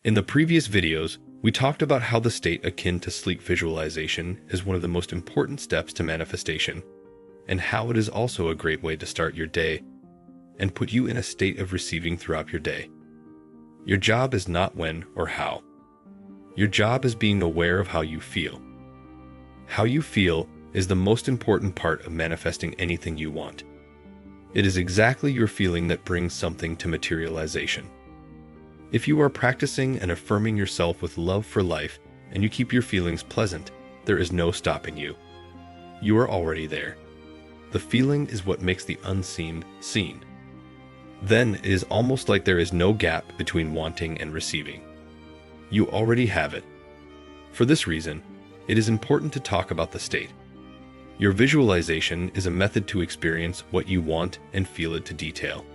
In the previous videos, we talked about how the state akin to sleep visualization is one of the most important steps to manifestation, and how it is also a great way to start your day and put you in a state of receiving throughout your day. Your job is not when or how. Your job is being aware of how you feel. How you feel is the most important part of manifesting anything you want. It is exactly your feeling that brings something to materialization. If you are practicing and affirming yourself with love for life and you keep your feelings pleasant, there is no stopping you. You are already there. The feeling is what makes the unseen seen. Then it is almost like there is no gap between wanting and receiving. You already have it. For this reason, it is important to talk about the state. Your visualization is a method to experience what you want and feel it to detail.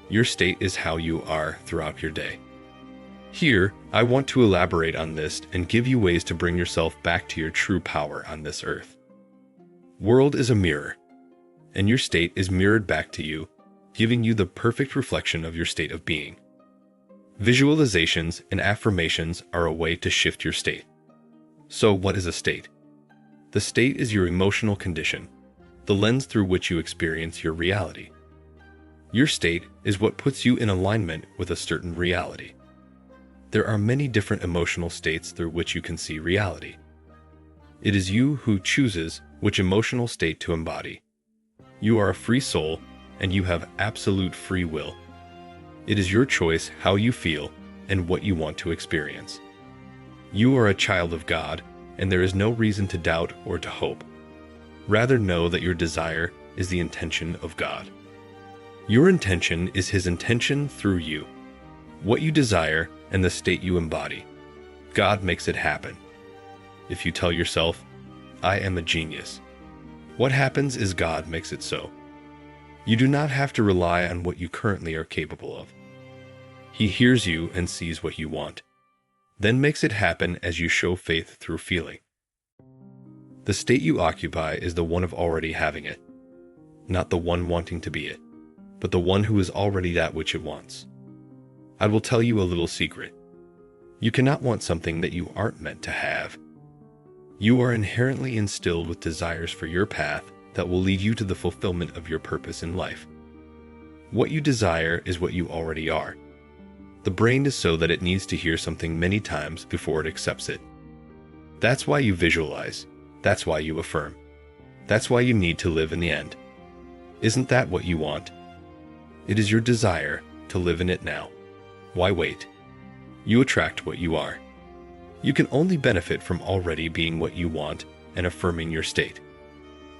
Your state is how you are throughout your day. Here, I want to elaborate on this and give you ways to bring yourself back to your true power on this earth. World is a mirror, and your state is mirrored back to you, giving you the perfect reflection of your state of being. Visualizations and affirmations are a way to shift your state. So what is a state? The state is your emotional condition, the lens through which you experience your reality. Your state is what puts you in alignment with a certain reality. There are many different emotional states through which you can see reality. It is you who chooses which emotional state to embody. You are a free soul, and you have absolute free will. It is your choice how you feel and what you want to experience. You are a child of God, and there is no reason to doubt or to hope. Rather know that your desire is the intention of God. Your intention is His intention through you. What you desire and the state you embody, God makes it happen. If you tell yourself, "I am a genius," what happens is God makes it so. You do not have to rely on what you currently are capable of. He hears you and sees what you want, then makes it happen as you show faith through feeling. The state you occupy is the one of already having it, not the one wanting to be it, but the one who is already that which it wants. I will tell you a little secret. You cannot want something that you aren't meant to have. You are inherently instilled with desires for your path that will lead you to the fulfillment of your purpose in life. What you desire is what you already are. The brain is so that it needs to hear something many times before it accepts it. That's why you visualize. That's why you affirm. That's why you need to live in the end. Isn't that what you want? It is your desire to live in it now. Why wait? You attract what you are. You can only benefit from already being what you want and affirming your state.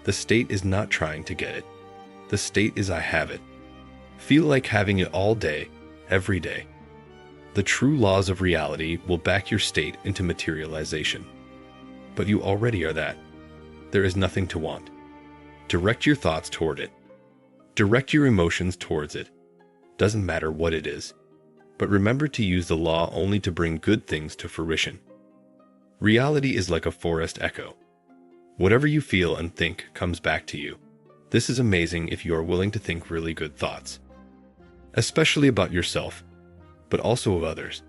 The state is not trying to get it. The state is I have it. Feel like having it all day, every day. The true laws of reality will back your state into materialization. But you already are that. There is nothing to want. Direct your thoughts toward it. Direct your emotions towards it. Doesn't matter what it is. But remember to use the law only to bring good things to fruition. Reality is like a forest echo. Whatever you feel and think comes back to you. This is amazing if you are willing to think really good thoughts, especially about yourself, but also of others.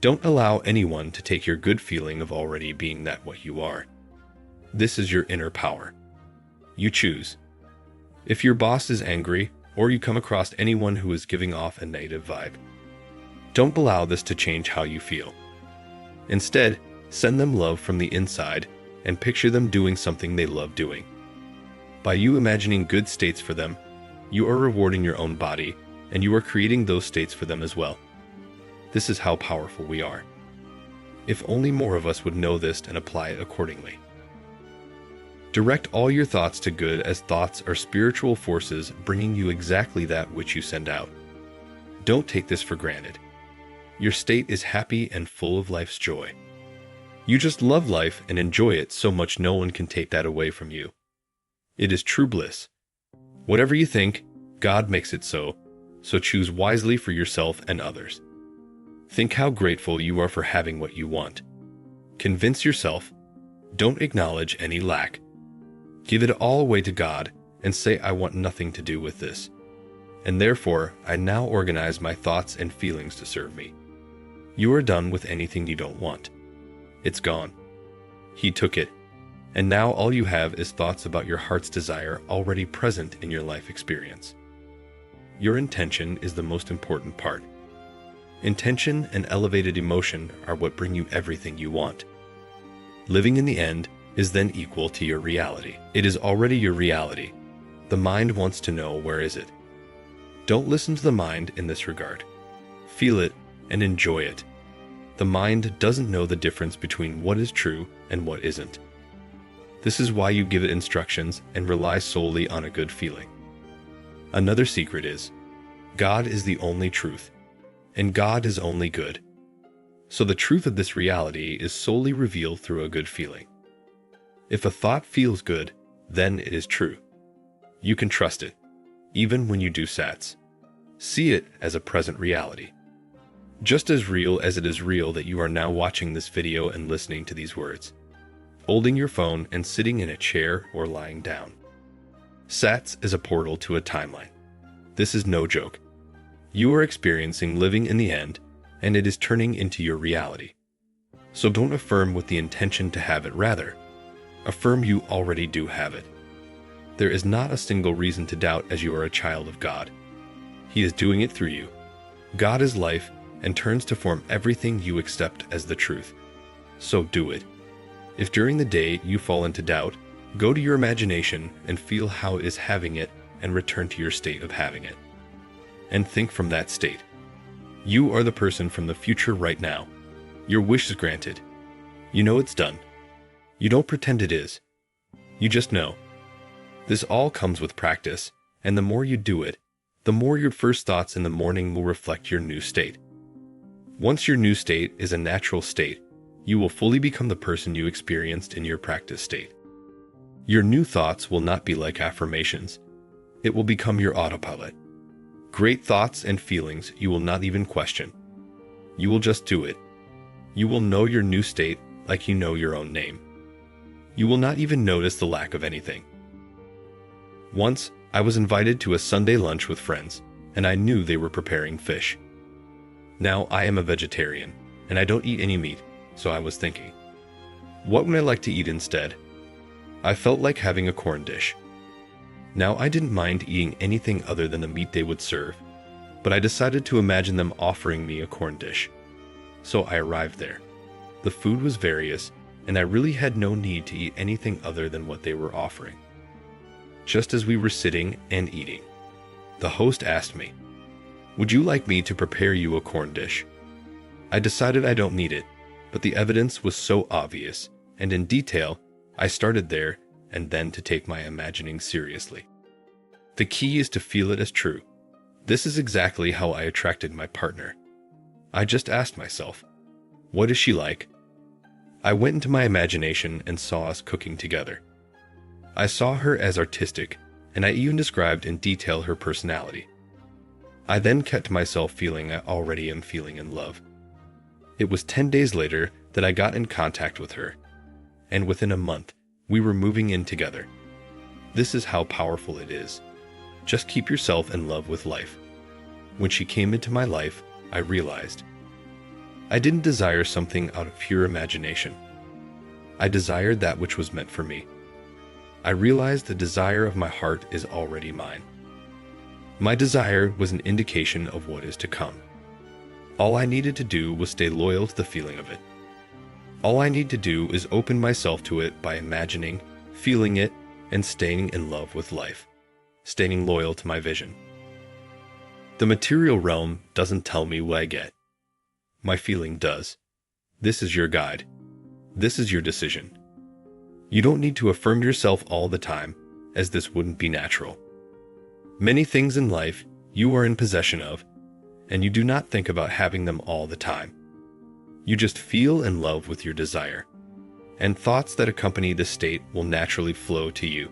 Don't allow anyone to take your good feeling of already being that what you are. This is your inner power. You choose. If your boss is angry, or you come across anyone who is giving off a negative vibe, don't allow this to change how you feel. Instead, send them love from the inside and picture them doing something they love doing. By you imagining good states for them, you are rewarding your own body, and you are creating those states for them as well. This is how powerful we are. If only more of us would know this and apply it accordingly. Direct all your thoughts to good, as thoughts are spiritual forces bringing you exactly that which you send out. Don't take this for granted. Your state is happy and full of life's joy. You just love life and enjoy it so much no one can take that away from you. It is true bliss. Whatever you think, God makes it so choose wisely for yourself and others. Think how grateful you are for having what you want. Convince yourself. Don't acknowledge any lack. Give it all away to God and say, I want nothing to do with this. And therefore, I now organize my thoughts and feelings to serve me. You are done with anything you don't want. It's gone. He took it, and now all you have is thoughts about your heart's desire already present in your life experience. Your intention is the most important part. Intention and elevated emotion are what bring you everything you want. Living in the end is then equal to your reality. It is already your reality. The mind wants to know, where is it? Don't listen to the mind in this regard. Feel it and enjoy it. The mind doesn't know the difference between what is true and what isn't. This is why you give it instructions and rely solely on a good feeling. Another secret is, God is the only truth, and God is only good. So the truth of this reality is solely revealed through a good feeling. If a thought feels good, then it is true. You can trust it, even when you do sats. See it as a present reality. Just as real as it is real that you are now watching this video and listening to these words, holding your phone and sitting in a chair or lying down. Sats is a portal to a timeline. This is no joke. You are experiencing living in the end, and it is turning into your reality. So don't affirm with the intention to have it, rather, affirm you already do have it. There is not a single reason to doubt, as you are a child of God. He is doing it through you. God is life and turns to form everything you accept as the truth. So do it. If during the day you fall into doubt, go to your imagination and feel how it is having it and return to your state of having it. And think from that state. You are the person from the future right now. Your wish is granted. You know it's done. You don't pretend it is. You just know. This all comes with practice, and the more you do it, the more your first thoughts in the morning will reflect your new state. Once your new state is a natural state, you will fully become the person you experienced in your practice state. Your new thoughts will not be like affirmations. It will become your autopilot. Great thoughts and feelings you will not even question. You will just do it. You will know your new state like you know your own name. You will not even notice the lack of anything. Once, I was invited to a Sunday lunch with friends, and I knew they were preparing fish. Now I am a vegetarian, and I don't eat any meat, so I was thinking, what would I like to eat instead? I felt like having a corn dish. Now I didn't mind eating anything other than the meat they would serve, but I decided to imagine them offering me a corn dish. So I arrived there. The food was various, and I really had no need to eat anything other than what they were offering. Just as we were sitting and eating, the host asked me, "Would you like me to prepare you a corn dish?" I decided I don't need it, but the evidence was so obvious, and in detail, I started there and then to take my imagining seriously. The key is to feel it as true. This is exactly how I attracted my partner. I just asked myself, what is she like? I went into my imagination and saw us cooking together. I saw her as artistic, and I even described in detail her personality. I then kept myself feeling I already am feeling in love. It was 10 days later that I got in contact with her, and within a month, we were moving in together. This is how powerful it is. Just keep yourself in love with life. When she came into my life, I realized I didn't desire something out of pure imagination. I desired that which was meant for me. I realized the desire of my heart is already mine. My desire was an indication of what is to come. All I needed to do was stay loyal to the feeling of it. All I need to do is open myself to it by imagining, feeling it, and staying in love with life, staying loyal to my vision. The material realm doesn't tell me what I get. My feeling does. This is your guide. This is your decision. You don't need to affirm yourself all the time, as this wouldn't be natural. Many things in life you are in possession of, and you do not think about having them all the time. You just feel in love with your desire, and thoughts that accompany this state will naturally flow to you.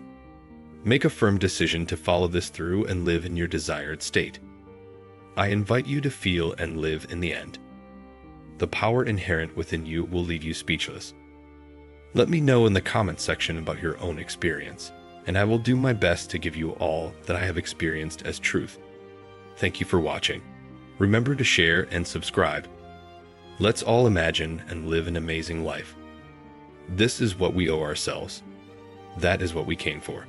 Make a firm decision to follow this through and live in your desired state. I invite you to feel and live in the end. The power inherent within you will leave you speechless. Let me know in the comments section about your own experience, and I will do my best to give you all that I have experienced as truth. Thank you for watching. Remember to share and subscribe. Let's all imagine and live an amazing life. This is what we owe ourselves. That is what we came for.